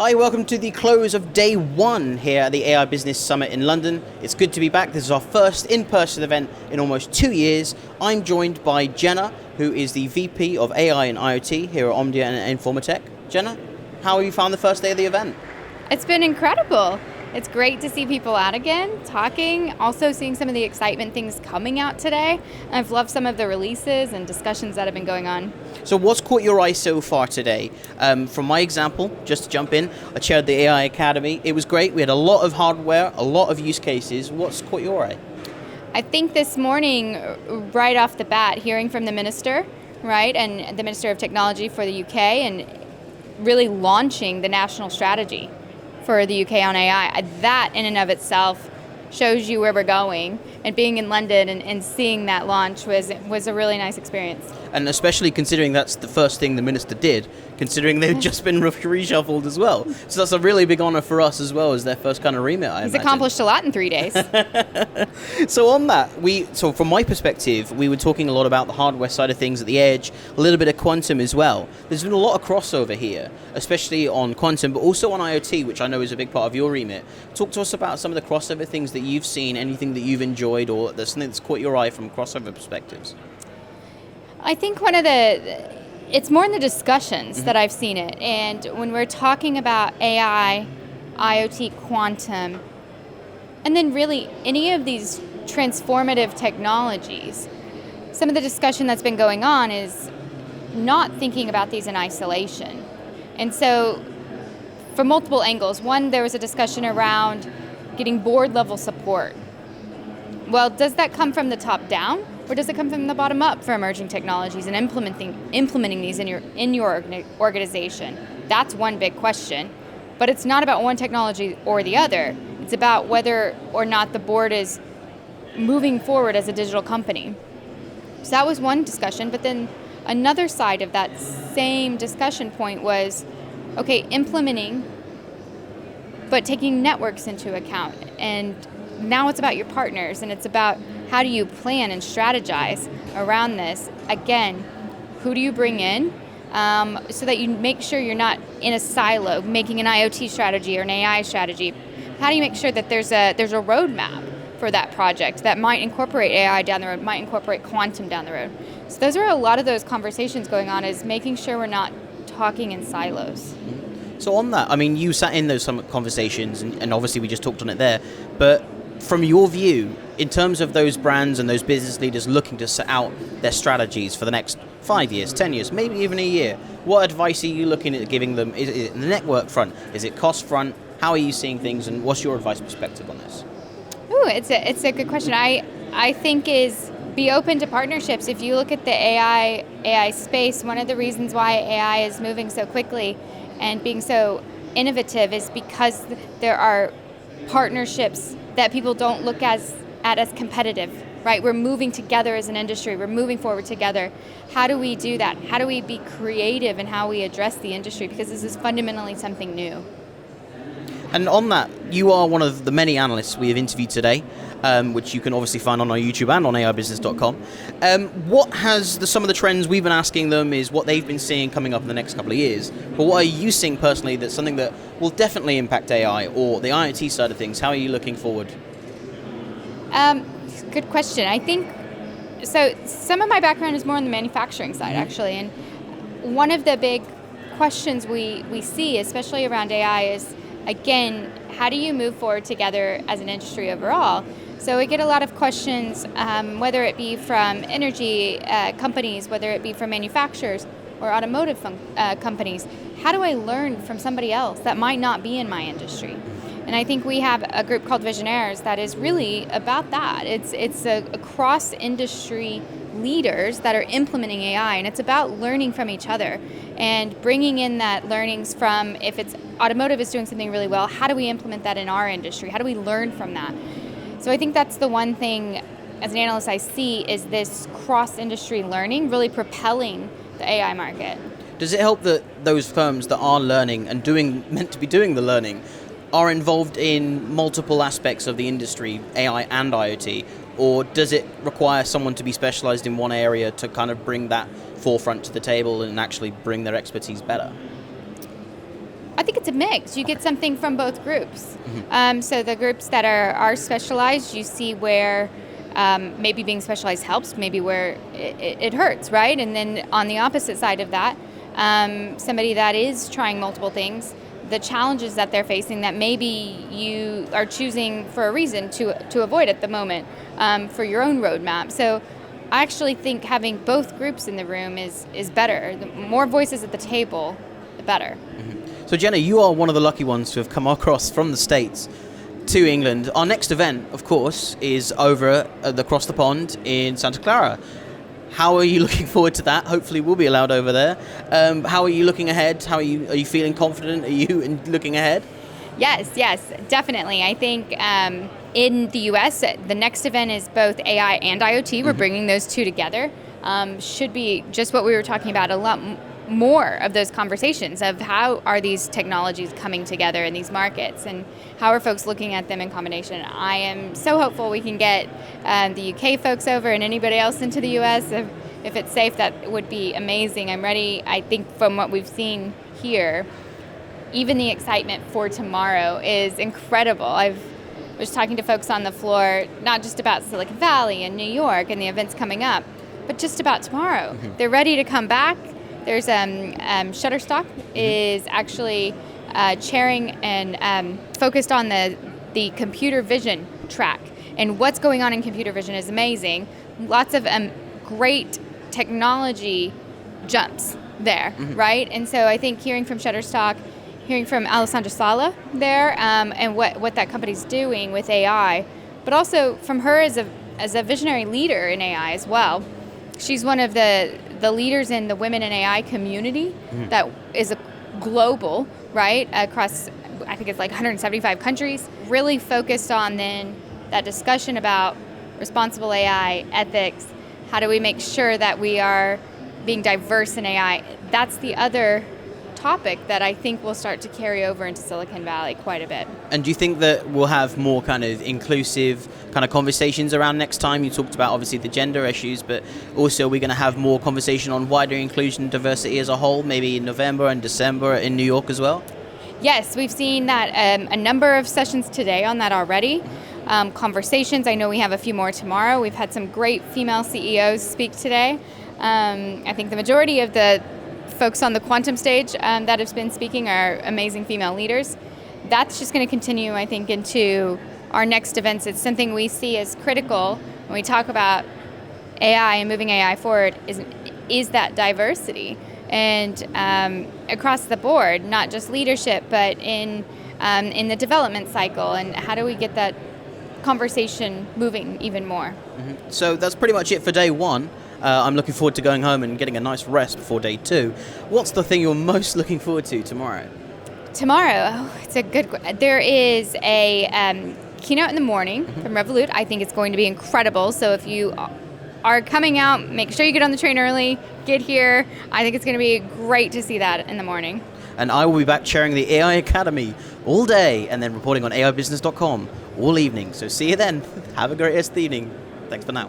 Hi, welcome to the close of day one here at the AI Business Summit in London. It's good to be back. This is our first in-person event in almost 2 years. I'm joined by Jenna, who is the VP of AI and IoT here at Omdia and Informa Tech. Jenna, how have you found the first day of the event? It's been incredible. It's great to see people out again, talking, also seeing some of the excitement things coming out today. I've loved some of the releases and discussions that have been going on. So what's caught your eye so far today? From my example, just to jump in, I chaired the AI Academy. It was great. We had a lot of hardware, a lot of use cases. What's caught your eye? I think this morning, right off the bat, hearing from the minister, right, and the Minister of Technology for the UK, and really launching the national strategy for the UK on AI. That in and of itself shows you where we're going, and being in London and seeing that launch was a really nice experience. And especially considering that's the first thing the minister did, considering they've just been reshuffled as well. So that's a really big honor for us as well as their first kind of remit, I He's imagine. accomplished a lot in 3 days. So on that, so from my perspective, we were talking a lot about the hardware side of things at the edge, a little bit of quantum as well. There's been a lot of crossover here, especially on quantum, but also on IoT, which I know is a big part of your remit. Talk to us about some of the crossover things that you've seen, anything that you've enjoyed, or there's something that's caught your eye from crossover perspectives. I think it's more in the discussions that I've seen it. And when we're talking about AI, IoT, quantum, and then really any of these transformative technologies, some of the discussion that's been going on is not thinking about these in isolation. And so from multiple angles, one, there was a discussion around getting board level support. Well, does that come from the top down? Or does it come from the bottom up for emerging technologies and implementing these in your organization? That's one big question. But it's not about one technology or the other. It's about whether or not the board is moving forward as a digital company. So that was one discussion. But then another side of that same discussion point was, okay, implementing, but taking networks into account. And now it's about your partners, and it's about how do you plan and strategize around this? Again, who do you bring in so that you make sure you're not in a silo, making an IoT strategy or an AI strategy? How do you make sure that there's a roadmap for that project that might incorporate AI down the road, might incorporate quantum down the road? So those are a lot of those conversations going on, is making sure we're not talking in silos. So on that, I mean, you sat in those summit conversations, and obviously we just talked on it there, but from your view, in terms of those brands and those business leaders looking to set out their strategies for the next 5 years, 10 years, maybe even a year, what advice are you looking at giving them? Is it the network front? Is it cost front? How are you seeing things, and what's your advice perspective on this? Ooh, it's a good question. I think is be open to partnerships. If you look at the AI space, one of the reasons why AI is moving so quickly and being so innovative is because there are partnerships that people don't look at as competitive, right? We're moving together as an industry. We're moving forward together. How do we do that? How do we be creative in how we address the industry? Because this is fundamentally something new. And on that, you are one of the many analysts we have interviewed today, which you can obviously find on our YouTube and on aibusiness.com. What has some of the trends we've been asking them is what they've been seeing coming up in the next couple of years. But what are you seeing personally that's something that will definitely impact AI or the IoT side of things? How are you looking forward? Good question. I think, so some of my background is more on the manufacturing side, actually. And one of the big questions we see, especially around AI, is, again, how do you move forward together as an industry overall? So we get a lot of questions, whether it be from energy companies, whether it be from manufacturers or automotive companies. How do I learn from somebody else that might not be in my industry? And I think we have a group called Visionaires that is really about that. It's a cross-industry leaders that are implementing AI, and it's about learning from each other and bringing in that learnings from, if it's automotive is doing something really well, how do we implement that in our industry? How do we learn from that? So I think that's the one thing as an analyst I see is this cross-industry learning really propelling the AI market. Does it help that those firms that are learning and meant to be doing the learning are involved in multiple aspects of the industry, AI and IoT, or does it require someone to be specialized in one area to kind of bring that forefront to the table and actually bring their expertise better? I think it's a mix. You get something from both groups. So the groups that are specialized, you see where maybe being specialized helps, maybe where it hurts, right? And then on the opposite side of that, somebody that is trying multiple things, the challenges that they're facing that maybe you are choosing for a reason to avoid at the moment for your own roadmap. So I actually think having both groups in the room is better. The more voices at the table, the better. So Jenna, you are one of the lucky ones to have come across from the States to England. Our next event, of course, is over across the pond in Santa Clara. How are you looking forward to that? Hopefully we'll be allowed over there. How are you looking ahead? Are you feeling confident? Are you looking ahead? Yes, definitely. I think in the US, the next event is both AI and IoT. We're bringing those two together. Should be just what we were talking about, a lot more of those conversations of how are these technologies coming together in these markets and how are folks looking at them in combination. I am so hopeful we can get the UK folks over and anybody else into the US. If it's safe, that would be amazing. I'm ready. I think from what we've seen here, even the excitement for tomorrow is incredible. I was talking to folks on the floor, not just about Silicon Valley and New York and the events coming up, but just about tomorrow. They're ready to come back. There's Shutterstock is actually chairing and focused on the computer vision track. And what's going on in computer vision is amazing. Lots of great technology jumps there, right? And so I think hearing from Shutterstock, hearing from Alessandra Sala there, and what that company's doing with AI, but also from her as a visionary leader in AI as well. She's one of the leaders in the women in AI community that is a global, right, across, I think it's like 175 countries, really focused on then that discussion about responsible AI, ethics, how do we make sure that we are being diverse in AI. That's the other topic that I think will start to carry over into Silicon Valley quite a bit. And do you think that we'll have more kind of inclusive kind of conversations around next time? You talked about obviously the gender issues, but also we're going to have more conversation on wider inclusion and diversity as a whole, maybe in November and December in New York as well? Yes, we've seen that a number of sessions today on that already. Conversations, I know we have a few more tomorrow. We've had some great female CEOs speak today. I think the majority of the folks on the quantum stage that have been speaking are amazing female leaders. That's just going to continue, I think, into our next events. It's something we see as critical when we talk about AI and moving AI forward is that diversity. And across the board, not just leadership, but in the development cycle, and how do we get that conversation moving even more? So that's pretty much it for day one. I'm looking forward to going home and getting a nice rest before day two. What's the thing you're most looking forward to tomorrow? Tomorrow, it's a good. There is a keynote in the morning from Revolut. I think it's going to be incredible. So if you are coming out, make sure you get on the train early. Get here. I think it's going to be great to see that in the morning. And I will be back chairing the AI Academy all day and then reporting on AIbusiness.com all evening. So see you then. Have a great rest of the evening. Thanks for now.